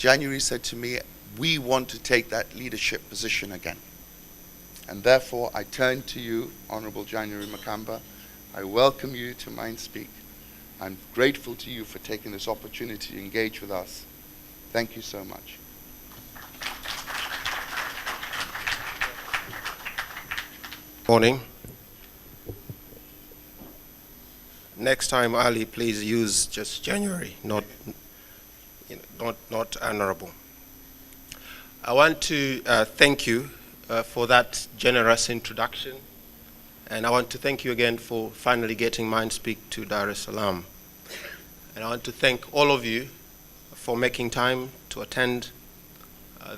January said to me, we want to take that leadership position again. And therefore, I turn to you, Honorable January Makamba. I welcome you to Mindspeakk. I'm grateful to you for taking this opportunity to engage with us. Thank you so much. Morning. Next time, Ali, please use just January, not honorable. I want to thank you for that generous introduction, and I want to thank you again for finally getting Mindspeakk to Dar es Salaam. And I want to thank all of you for making time to attend.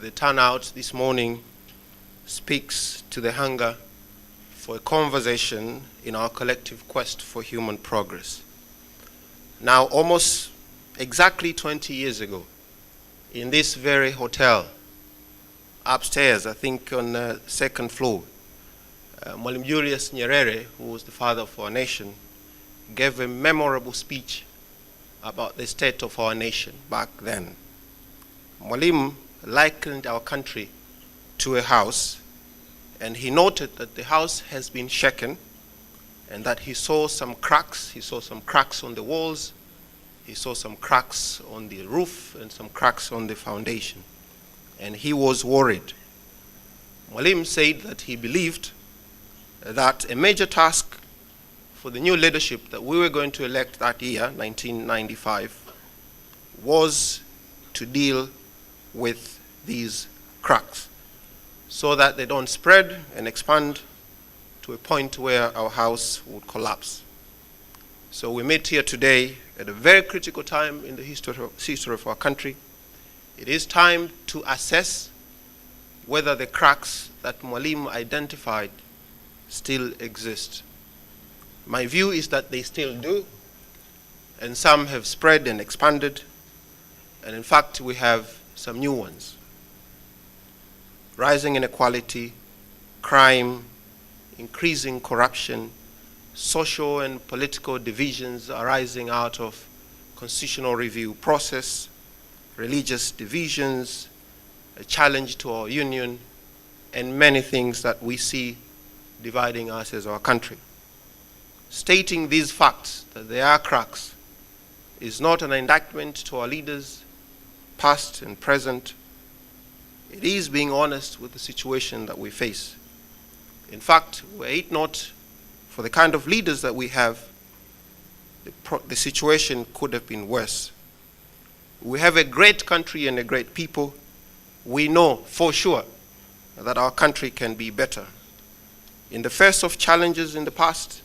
The turnout this morning speaks to the hunger for a conversation in our collective quest for human progress. Now, almost exactly 20 years ago, in this very hotel, upstairs, I think on the second floor, Mwalimu Julius Nyerere, who was the father of our nation, gave a memorable speech about the state of our nation back then. Mwalimu likened our country to a house, and he noted that the house has been shaken and that he saw some cracks. He saw some cracks on the walls, he saw some cracks on the roof, and some cracks on the foundation. And he was worried. Mwalimu said that he believed that a major task for the new leadership that we were going to elect that year, 1995, was to deal with these cracks so that they don't spread and expand to a point where our house would collapse. So we meet here today at a very critical time in the history of our country. It is time to assess whether the cracks that Mwalimu identified still exist. My view is that they still do, and some have spread and expanded, and in fact we have some new ones. Rising inequality, crime, increasing corruption, social and political divisions arising out of constitutional review process, religious divisions, a challenge to our union, and many things that we see dividing us as our country. Stating these facts, that there are cracks, is not an indictment to our leaders, past and present. It is being honest with the situation that we face. In fact, were it not for the kind of leaders that we have, the situation could have been worse. We have a great country and a great people. We know for sure that our country can be better. In the face of challenges in the past,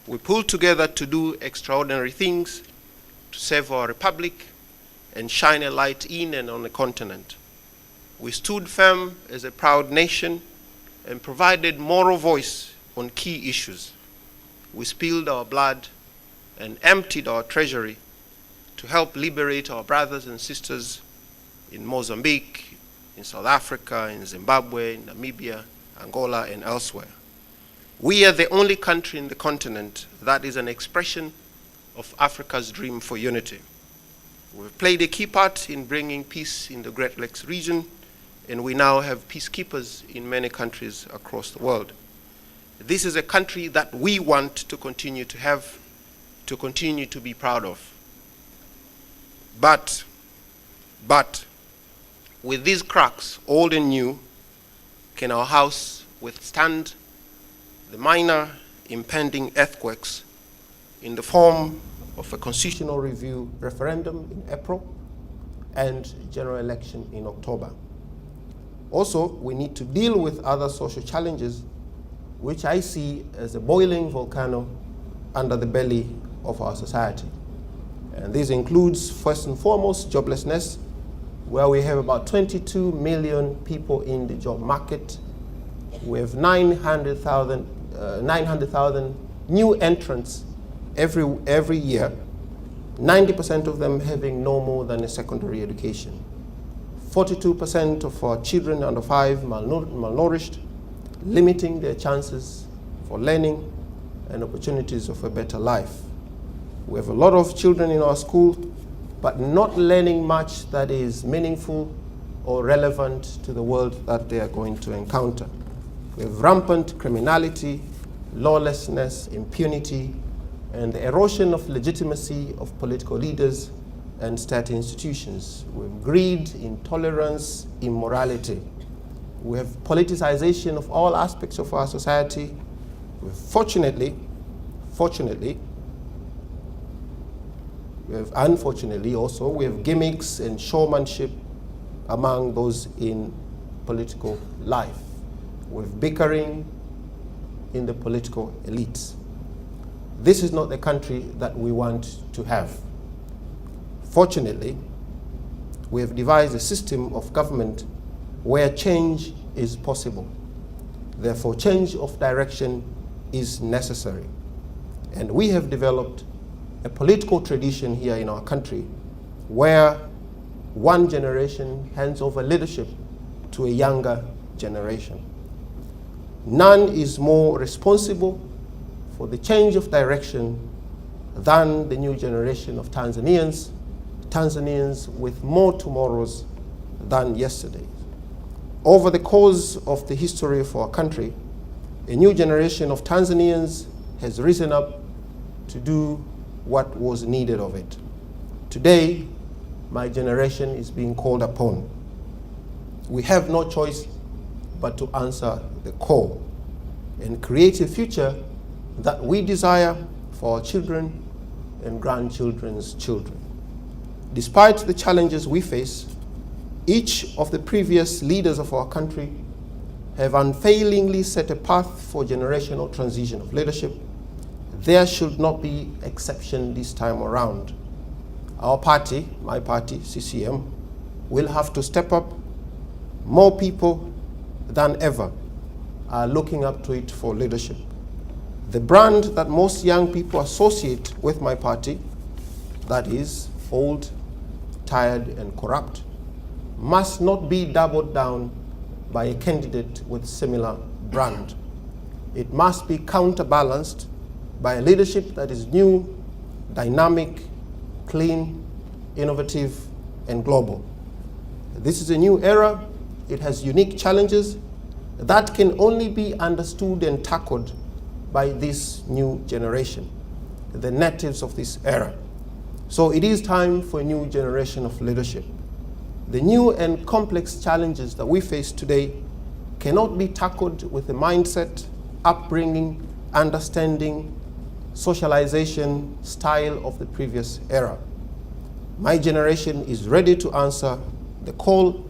we pulled together to do extraordinary things to save our republic and shine a light in and on the continent. We stood firm as a proud nation and provided moral voice on key issues. We spilled our blood and emptied our treasury to help liberate our brothers and sisters in Mozambique, in South Africa, in Zimbabwe, in Namibia, Angola, and elsewhere. We are the only country in the continent that is an expression of Africa's dream for unity. We've played a key part in bringing peace in the Great Lakes region, and we now have peacekeepers in many countries across the world. This is a country that we want to continue to have, to continue to be proud of. But with these cracks, old and new, can our house withstand the minor impending earthquakes in the form of a constitutional review referendum in April and general election in October? Also, we need to deal with other social challenges which I see as a boiling volcano under the belly of our society. And this includes, first and foremost, joblessness, where we have about 22 million people in the job market. We have 900,000 new entrants every year, 90% of them having no more than a secondary education. 42% of our children under 5 malnourished, limiting their chances for learning and opportunities of a better life. We have a lot of children in our school but not learning much that is meaningful or relevant to the world that they are going to encounter. We have rampant criminality, lawlessness, impunity, and the erosion of legitimacy of political leaders and state institutions. We have greed, intolerance, immorality. We have politicization of all aspects of our society. Fortunately, unfortunately also, we have gimmicks and showmanship among those in political life. We have bickering in the political elites. This is not the country that we want to have. Fortunately, we have devised a system of government where change is possible. Therefore, change of direction is necessary. And we have developed a political tradition here in our country where one generation hands over leadership to a younger generation. None is more responsible for the change of direction than the new generation of Tanzanians with more tomorrows than yesterday. Over the course of the history of our country, a new generation of Tanzanians has risen up to do what was needed of it. Today, my generation is being called upon. We have no choice but to answer the call and create a future that we desire for our children and grandchildren's children. Despite the challenges we face, each of the previous leaders of our country have unfailingly set a path for generational transition of leadership. There should not be exception this time around. Our party, my party, CCM, will have to step up. More people than ever are looking up to it for leadership. The brand that most young people associate with my party, that is old, tired, and corrupt, must not be doubled down by a candidate with similar brand. It must be counterbalanced by a leadership that is new, dynamic, clean, innovative, and global. This is a new era. It has unique challenges that can only be understood and tackled by this new generation, the natives of this era. So it is time for a new generation of leadership. The new and complex challenges that we face today cannot be tackled with the mindset, upbringing, understanding, socialization style of the previous era. My generation is ready to answer the call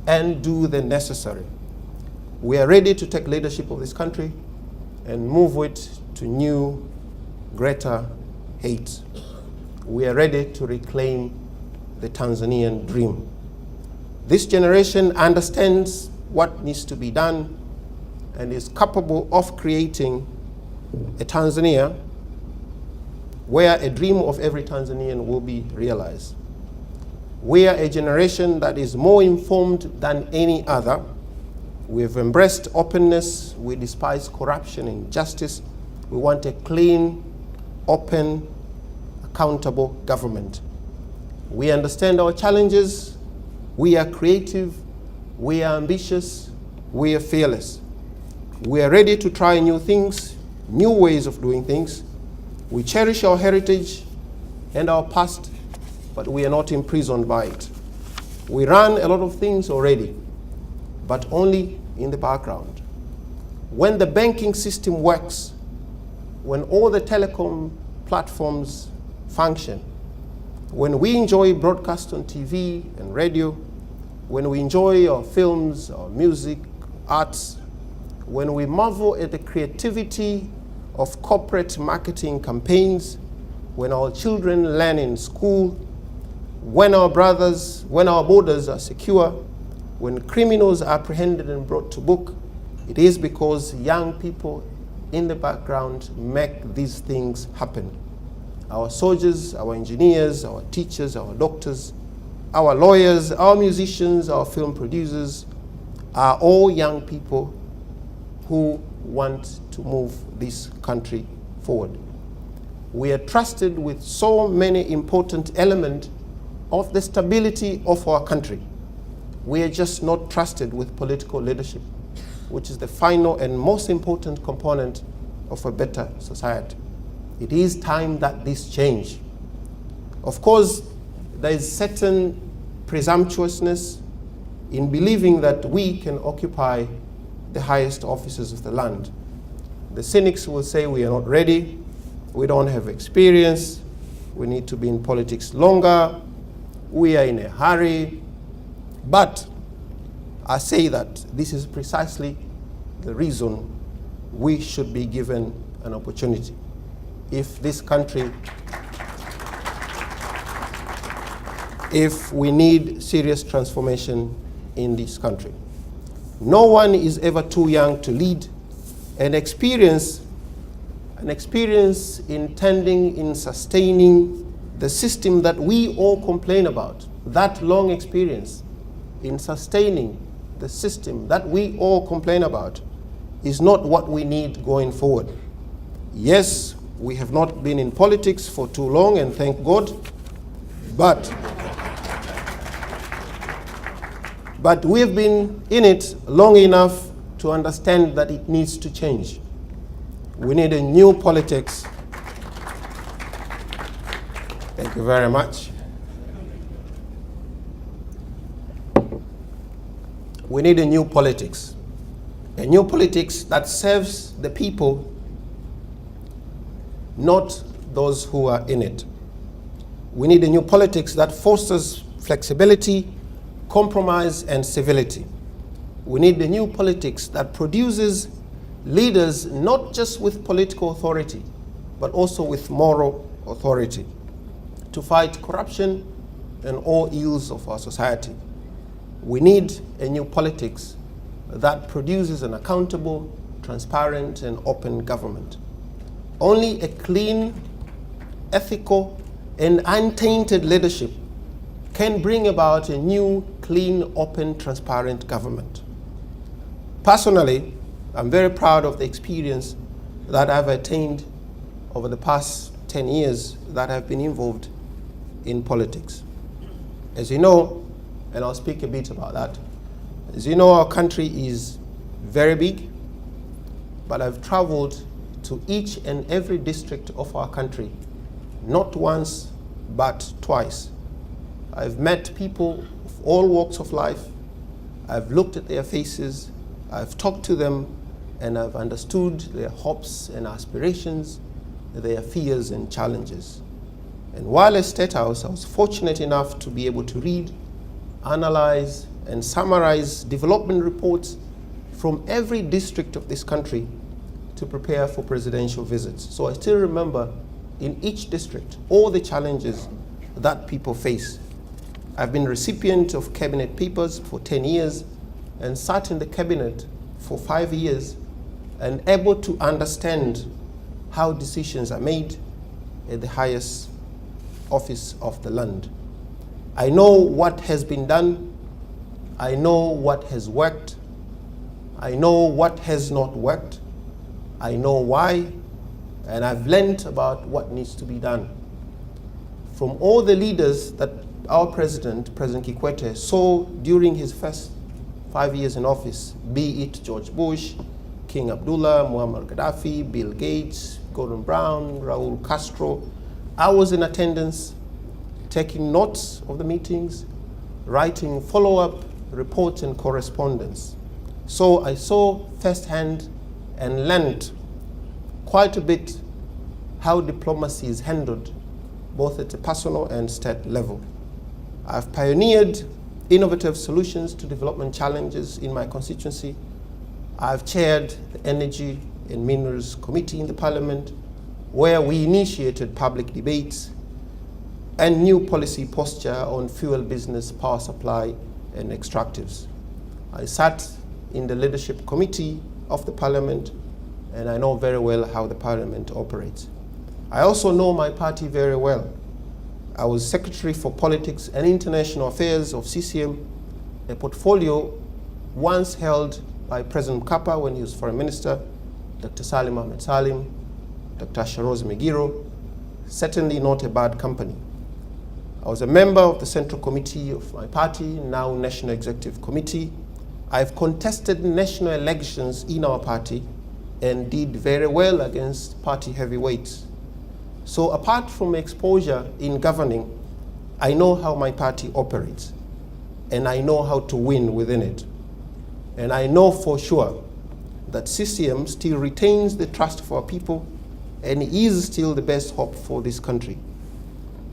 and do the necessary. We are ready to take leadership of this country and move it to new, greater heights. We are ready to reclaim the Tanzanian dream. This generation understands what needs to be done and is capable of creating a Tanzania where a dream of every Tanzanian will be realized. We are a generation that is more informed than any other. We have embraced openness. We despise corruption and injustice. We want a clean, open, accountable government. We understand our challenges. We are creative. We are ambitious. We are fearless. We are ready to try new things, new ways of doing things. We cherish our heritage and our past, but we are not imprisoned by it. We run a lot of things already, but only in the background. When the banking system works, when all the telecom platforms function, when we enjoy broadcast on TV and radio, when we enjoy our films, our music, arts, when we marvel at the creativity of corporate marketing campaigns, when our children learn in school, when our borders are secure, when criminals are apprehended and brought to book, it is because young people in the background make these things happen. Our soldiers, our engineers, our teachers, our doctors, our lawyers, our musicians, our film producers are all young people who want to move this country forward. We are trusted with so many important elements of the stability of our country, we are just not trusted with political leadership, which is the final and most important component of a better society. It is time that this change. Of course, there is certain presumptuousness in believing that we can occupy the highest offices of the land. The cynics will say we are not ready, we don't have experience, we need to be in politics longer, we are in a hurry. But I say that this is precisely the reason we should be given an opportunity. If this country, if we need serious transformation in this country. No one is ever too young to lead. An experience in tending, in sustaining the system that we all complain about, that long experience in sustaining the system that we all complain about is not what we need going forward. Yes, we have not been in politics for too long, and thank God, but we have been in it long enough to understand that it needs to change. We need a new politics. Thank you very much. We need a new politics that serves the people, not those who are in it. We need a new politics that fosters flexibility, compromise, and civility. We need a new politics that produces leaders not just with political authority, but also with moral authority to fight corruption and all ills of our society. We need a new politics that produces an accountable, transparent, and open government. Only a clean, ethical, and untainted leadership can bring about a new, clean, open, transparent government. Personally, I'm very proud of the experience that I've attained over the past 10 years that I've been involved in politics. As you know, and I'll speak a bit about that, as you know, our country is very big, but I've traveled to each and every district of our country, not once, but twice. I've met people of all walks of life. I've looked at their faces, I've talked to them, and I've understood their hopes and aspirations, their fears and challenges. And while at State House, I was fortunate enough to be able to read, analyze, and summarize development reports from every district of this country to prepare for presidential visits. So I still remember in each district all the challenges that people face. I've been recipient of cabinet papers for 10 years and sat in the cabinet for 5 years and able to understand how decisions are made at the highest office of the land. I know what has been done. I know what has worked. I know what has not worked. I know why, and I've learned about what needs to be done. From all the leaders that our President Kikwete, saw during his first 5 years in office, be it George Bush, King Abdullah, Muammar Gaddafi, Bill Gates, Gordon Brown, Raul Castro, I was in attendance, taking notes of the meetings, writing follow-up reports and correspondence. So I saw firsthand and learned quite a bit how diplomacy is handled, both at a personal and state level. I've pioneered innovative solutions to development challenges in my constituency. I've chaired the Energy and Minerals Committee in the Parliament, where we initiated public debates and new policy posture on fuel business, power supply, and extractives. I sat in the Leadership Committee of the Parliament, and I know very well how the Parliament operates. I also know my party very well. I was Secretary for Politics and International Affairs of CCM, a portfolio once held by President Makamba when he was Foreign Minister, Dr. Salim Ahmed Salim, Dr. Sharoz Megiro, certainly not a bad company. I was a member of the Central Committee of my party, now National Executive Committee. I've contested national elections in our party and did very well against party heavyweights. So apart from exposure in governing, I know how my party operates, and I know how to win within it. And I know for sure that CCM still retains the trust of our people and is still the best hope for this country.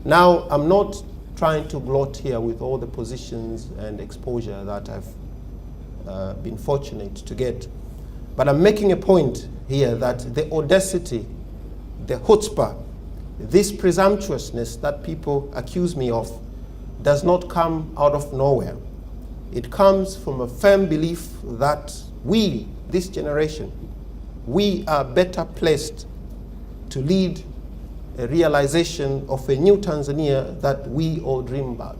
Now, I'm not trying to gloat here with all the positions and exposure that I've been fortunate to get, but I'm making a point here that the audacity, the chutzpah, this presumptuousness that people accuse me of does not come out of nowhere. It comes from a firm belief that we, this generation, we are better placed to lead a realization of a new Tanzania that we all dream about.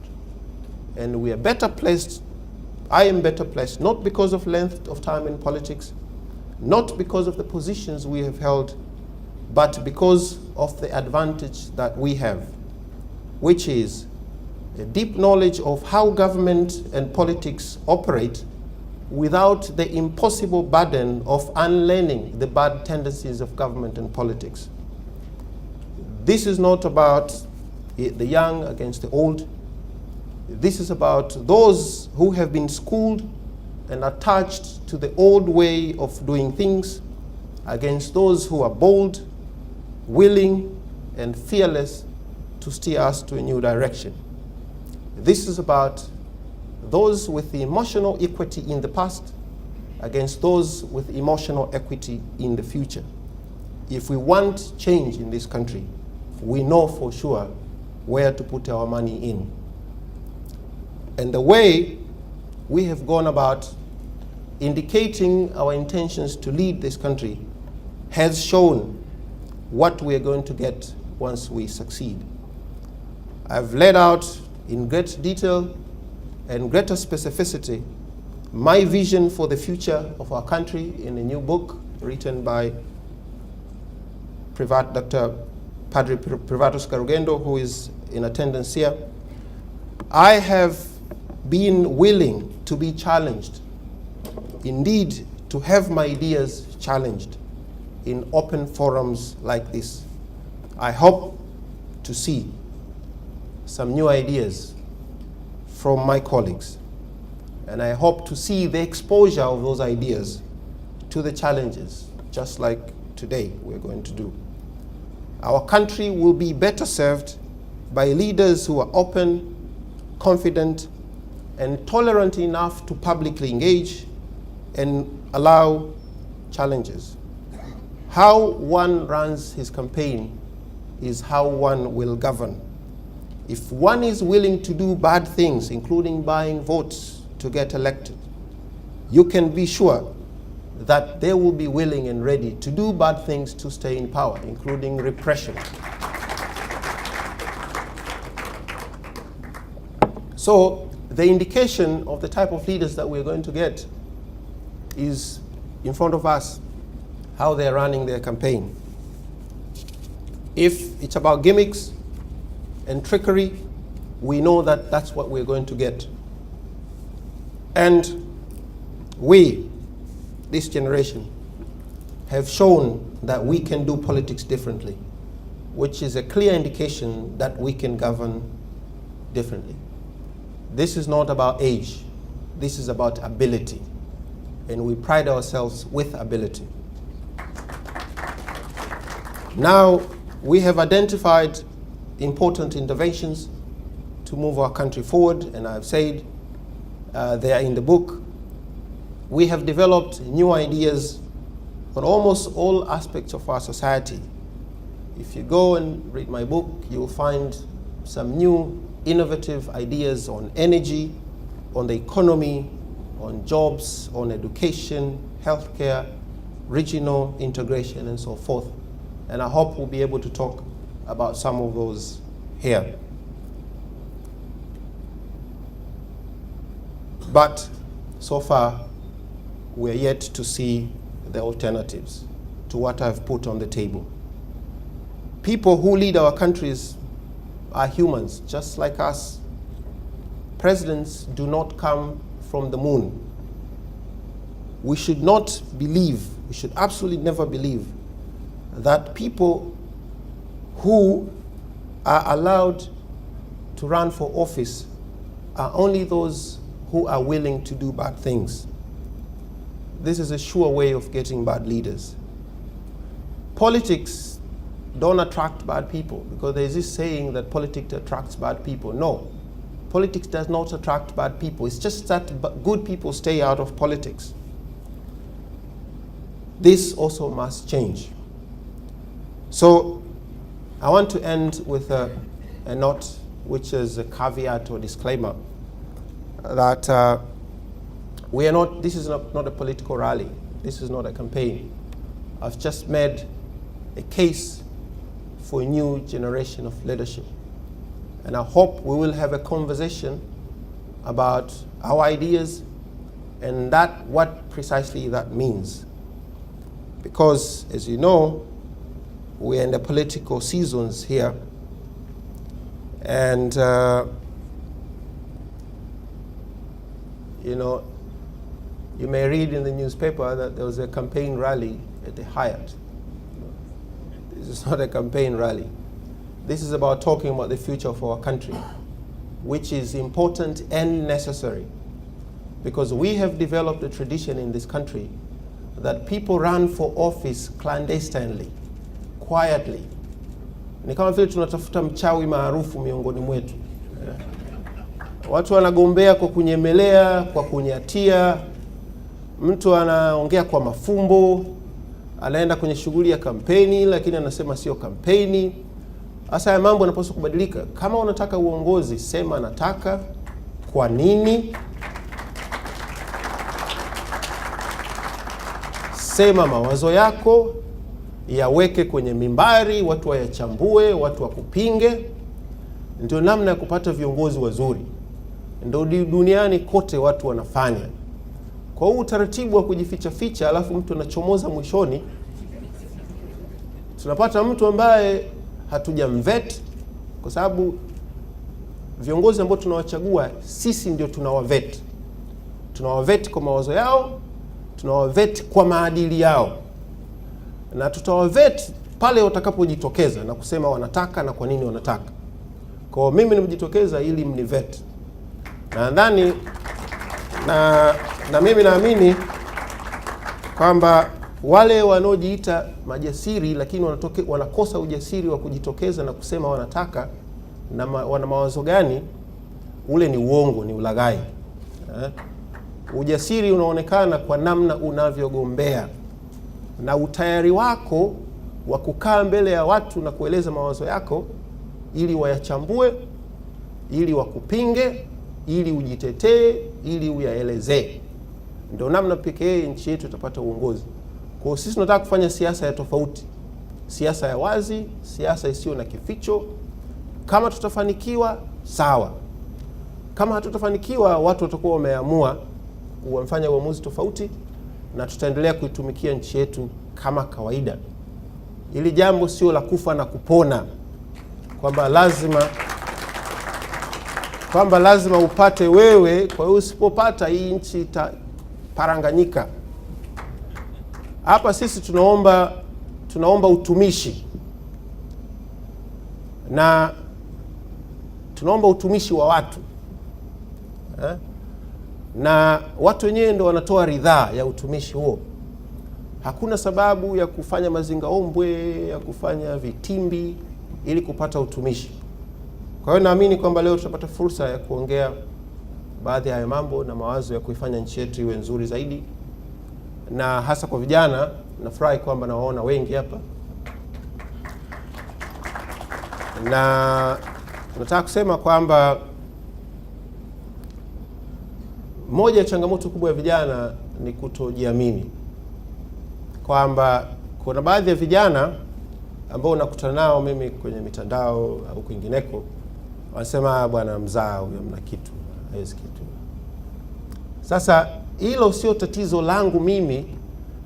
And we are better placed, I am better placed, not because of length of time in politics, not because of the positions we have held, but because of the advantage that we have, which is a deep knowledge of how government and politics operate without the impossible burden of unlearning the bad tendencies of government and politics. This is not about the young against the old. This is about those who have been schooled and attached to the old way of doing things against those who are bold, willing, and fearless to steer us to a new direction. This is about those with the emotional equity in the past against those with emotional equity in the future. If we want change in this country, we know for sure where to put our money in. And the way we have gone about indicating our intentions to lead this country has shown what we are going to get once we succeed. I've laid out in great detail and greater specificity my vision for the future of our country in a new book written by Dr. Padre Privatus Karugendo, who is in attendance here. I have been willing to be challenged, indeed to have my ideas challenged in open forums like this. I hope to see some new ideas from my colleagues, and I hope to see the exposure of those ideas to the challenges, just like today we're going to do. Our country will be better served by leaders who are open, confident, and tolerant enough to publicly engage and allow challenges. How one runs his campaign is how one will govern. If one is willing to do bad things, including buying votes to get elected, you can be sure that they will be willing and ready to do bad things to stay in power, including repression. So the indication of the type of leaders that we're going to get is in front of us, how they're running their campaign. If it's about gimmicks and trickery, we know that that's what we're going to get. And we, this generation, have shown that we can do politics differently, which is a clear indication that we can govern differently. This is not about age. This is about ability. And we pride ourselves with ability. Now, we have identified important interventions to move our country forward, and I've said they are in the book. We have developed new ideas on almost all aspects of our society. If you go and read my book, you'll find some new innovative ideas on energy, on the economy, on jobs, on education, healthcare, regional integration, and so forth. And I hope we'll be able to talk about some of those here. But so far, we're yet to see the alternatives to what I've put on the table. People who lead our countries are humans, just like us. Presidents do not come from the moon. We should not believe, we should absolutely never believe that people who are allowed to run for office are only those who are willing to do bad things. This is a sure way of getting bad leaders. Politics don't attract bad people, because there is this saying that politics attracts bad people. No, politics does not attract bad people. It's just that good people stay out of politics. This also must change. So I want to end with a note, which is a caveat or disclaimer, that we are not, this is not a political rally. This is not a campaign. I've just made a case for a new generation of leadership. And I hope we will have a conversation about our ideas and what precisely that means. Because, as you know, we're in the political seasons here. And, you know, you may read in the newspaper that there was a campaign rally at the Hyatt. This is not a campaign rally. This is about talking about the future of our country, which is important and necessary, because we have developed a tradition in this country that people run for office clandestinely, quietly. Ni kama vile tunatafuta mchawi maarufu miongoni mwetu. Watu wanagombea kwa kunyemelea, kwa kunyatia. Mtu anaongea kwa mafumbo, anaenda kwenye shughuli ya kampeni, lakini anasema sio kampeni. Sasa ya mambo yanapaswa kubadilika. Kama unataka uongozi, sema nataka, kwa nini, sema mawazo yako, yaweke kwenye mimbari, watu wayachambue, watu wakupinge. Ndio namna ya kupata viongozi wazuri. Ndio duniani kote watu wanafanya. Kwa huu utaratibu wa kujificha ficha, alafu mtu anachomoza mwishoni, tunapata mtu ambaye hatujamvet, kwa sababu viongozi ambao tunawachagua sisi ndio tunawavet. Tunawavet kwa mawazo yao, tunawavet kwa maadili yao, na tutawavet pale watakapojitokeza na kusema wanataka na kwa nini wanataka. Kwa mimi nimejitokeza ili mnivet. Na nadhani na mimi naamini kwamba wale wanaojiita majasiri lakini wanakosa ujasiri wa kujitokeza na kusema wanataka na wana mawazo gani, ule ni uongo, ni ulaghai. Ujasiri unaonekana kwa namna unavyogombea na utayari wako wa kukaa mbele ya watu na kueleza mawazo yako ili wayachambue, ili wakupinge, ili ujitetee, ili uyaelezee. Ndio namna pekee nchi yetu itapata uongozi. Kwa hiyo sisi tunataka kufanya siasa ya tofauti, siasa ya wazi, siasa isiyo na kificho. Kama tutafanikiwa, sawa. Kama hatutafanikiwa, watu watakuwa wameamua kufanya uamuzi tofauti, na tutaendelea kuitumikia nchi yetu kama kawaida. Ili jambo sio la kufa na kupona, kwamba lazima upate wewe, kwa hiyo usipopata hii nchi itaparanganyika. Hapa sisi tunaomba utumishi, na tunaomba utumishi wa watu, na watu wenyewe ndio wanatoa ridhaa ya utumishi huo. Hakuna sababu ya kufanya mazingaombwe, ya kufanya vitimbi ili kupata utumishi. Kwa hiyo naamini kwamba leo tutapata fursa ya kuongea baadhi ya mambo na mawazo ya kuifanya nchi yetu iwe nzuri zaidi, na hasa kwa vijana. Nafurahi kwamba nawaona wengi hapa, na nataka kusema kwamba moja ya changamoto kubwa ya vijana ni kutojiamini, kwamba kuna baadhi ya vijana ambao nakutana nao mimi kwenye mitandao au kwingineko, wanasema bwana mzaa huyo mna kitu, hawezi kitu. Sasa hilo sio tatizo langu mimi,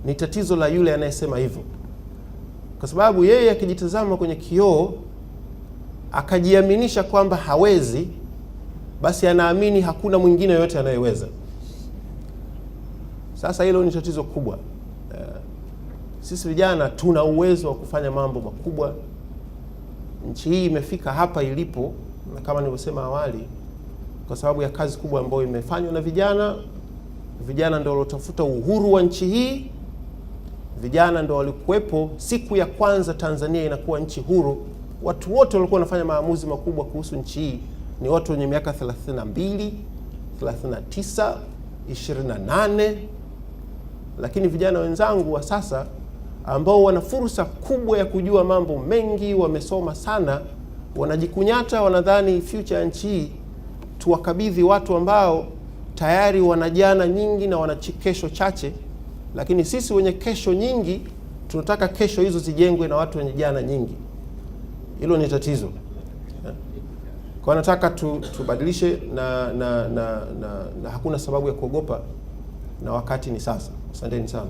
ni tatizo la yule anayesema hivyo. Kwa sababu yeye akijitazama kwenye kioo akajiaminisha kwamba hawezi, basi anaamini hakuna mwingine yote anayeweza. Sasa hilo ni tatizo kubwa. Sisi vijana tuna uwezo wa kufanya mambo makubwa. Nchi hii imefika hapa ilipo, na kama nilivyosema awali, kwa sababu ya kazi kubwa ambayo imefanywa na vijana. Vijana ndio waliotafuta uhuru wa nchi hii. Vijana ndio walikuwepo siku ya kwanza Tanzania inakuwa nchi huru. Watu wote walikuwa wanafanya maamuzi makubwa kuhusu nchi hii ni watu wenye miaka 32, 39, 28. Lakini vijana wenzangu wa sasa ambao wana fursa kubwa ya kujua mambo mengi, wamesoma sana, wanajikunyata, wanadhani future ya nchi hii tuwakabidhi watu ambao tayari wana jana nyingi na wana kesho chache. Lakini sisi wenye kesho nyingi tunataka kesho hizo zijengwe na watu wenye jana nyingi. Hilo ni tatizo. Kwa nataka tubadilishe na hakuna sababu ya kuogopa, na wakati ni sasa. Asanteni sana.